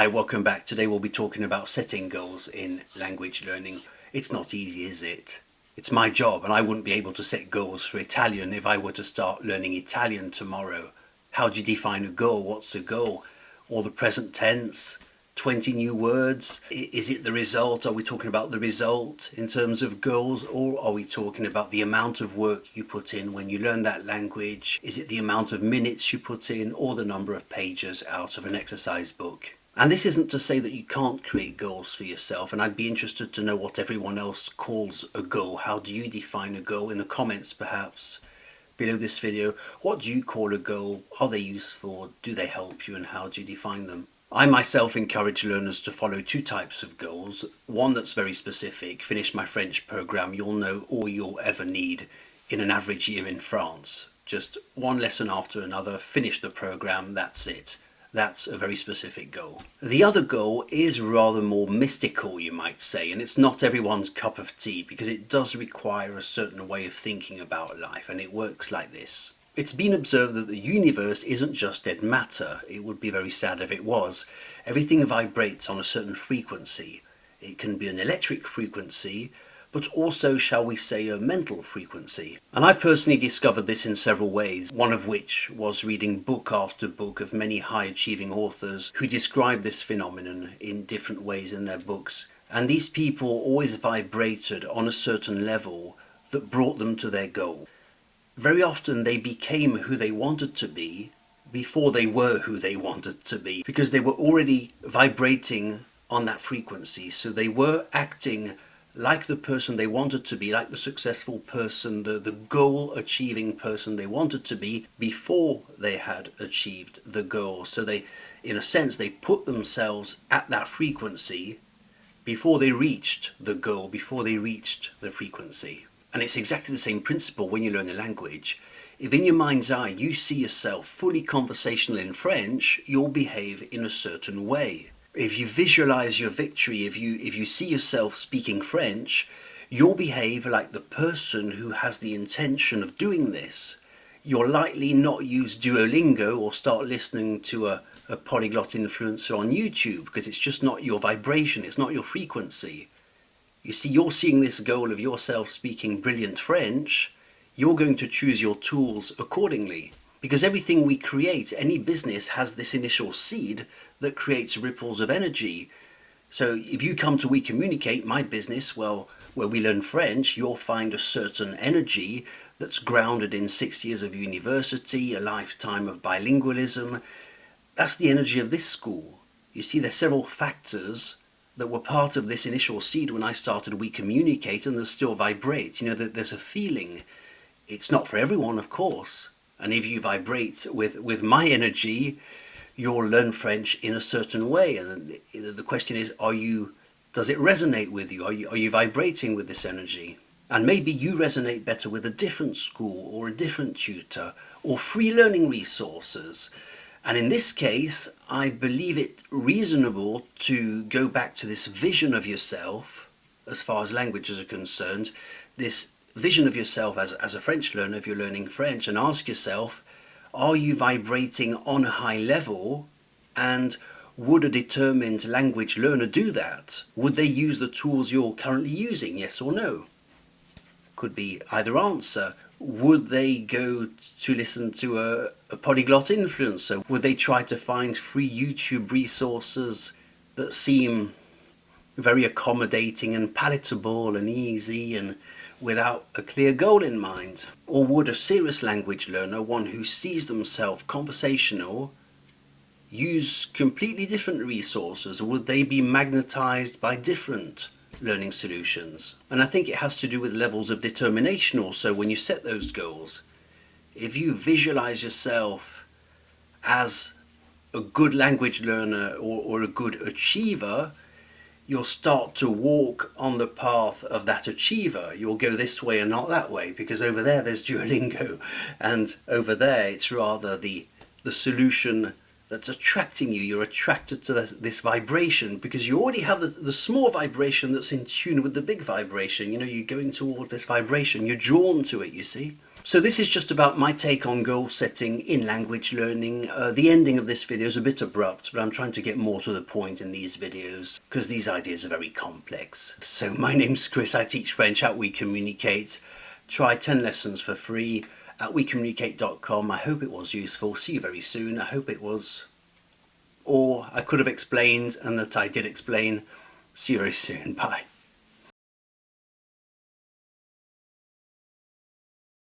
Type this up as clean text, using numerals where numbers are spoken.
Hi, welcome back. Today we'll be talking about setting goals in language learning. It's not easy, is it? It's my job, and I wouldn't be able to set goals for Italian if I were to start learning Italian tomorrow. How do you define a goal? What's a goal? Or the present tense? 20 new words? Is it the result? Are we talking about the result in terms of goals, or are we talking about the amount of work you put in when you learn that language? Is it the amount of minutes you put in, or the number of pages out of an exercise book? And this isn't to say that you can't create goals for yourself, and I'd be interested to know what everyone else calls a goal. How do you define a goal? In the comments perhaps below this video, what do you call a goal? Are they useful? Do they help you, and how do you define them? I myself encourage learners to follow two types of goals. One that's very specific: finish my French program. You'll know all you'll ever need in an average year in France. Just one lesson after another, finish the program, that's it. That's a very specific goal. The other goal is rather more mystical, you might say, and it's not everyone's cup of tea because it does require a certain way of thinking about life, and it works like this. It's been observed that the universe isn't just dead matter. It would be very sad if it was. Everything vibrates on a certain frequency. It can be an electric frequency, but also, shall we say, a mental frequency. And I personally discovered this in several ways, one of which was reading book after book of many high-achieving authors who describe this phenomenon in different ways in their books. And these people always vibrated on a certain level that brought them to their goal. Very often they became who they wanted to be before they were who they wanted to be, because they were already vibrating on that frequency. So they were acting like the person they wanted to be, like the successful person, the goal achieving person they wanted to be before they had achieved the goal. So they, in a sense, they put themselves at that frequency before they reached the goal, before they reached the frequency. And it's exactly the same principle when you learn a language. If in your mind's eye you see yourself fully conversational in French, you'll behave in a certain way. If you visualize your victory, if you see yourself speaking French, you'll behave like the person who has the intention of doing this. You'll likely not use Duolingo or start listening to a polyglot influencer on YouTube, because it's just not your vibration, it's not your frequency. You see, you're seeing this goal of yourself speaking brilliant French, you're going to choose your tools accordingly. Because everything we create, any business, has this initial seed that creates ripples of energy. So if you come to OuiCommunicate, my business, well, where we learn French, you'll find a certain energy that's grounded in 6 years of university, a lifetime of bilingualism. That's the energy of this school. You see, there's several factors that were part of this initial seed when I started OuiCommunicate, and they still vibrate. You know, that there's a feeling. It's not for everyone, of course. And if you vibrate with my energy, you'll learn French in a certain way. And the question is, does it resonate with you? Are you vibrating with this energy? And maybe you resonate better with a different school or a different tutor or free learning resources. And in this case, I believe it reasonable to go back to this vision of yourself, as far as languages are concerned, this vision of yourself as a French learner, if you're learning French, and ask yourself, are you vibrating on a high level? And would a determined language learner do that? Would they use the tools you're currently using, yes or no? Could be either answer. Would they go to listen to a polyglot influencer? Would they try to find free YouTube resources that seem very accommodating and palatable and easy and without a clear goal in mind? Or would a serious language learner, one who sees themselves conversational, use completely different resources? Would they be magnetized by different learning solutions? And I think it has to do with levels of determination also when you set those goals. If you visualize yourself as a good language learner or a good achiever, you'll start to walk on the path of that achiever. You'll go this way and not that way, because over there's Duolingo, and over there it's rather the solution that's attracting you. You're attracted to this vibration because you already have the small vibration that's in tune with the big vibration. You know, you're going towards this vibration, you're drawn to it, you see. So this is just about my take on goal setting in language learning. The ending of this video is a bit abrupt, but I'm trying to get more to the point in these videos because these ideas are very complex. So my name's Chris, I teach French at OuiCommunicate. Try 10 lessons for free at OuiCommunicate.com. I hope it was useful. See you very soon. I hope it was. Or I could have explained and that I did explain. See you very soon. Bye.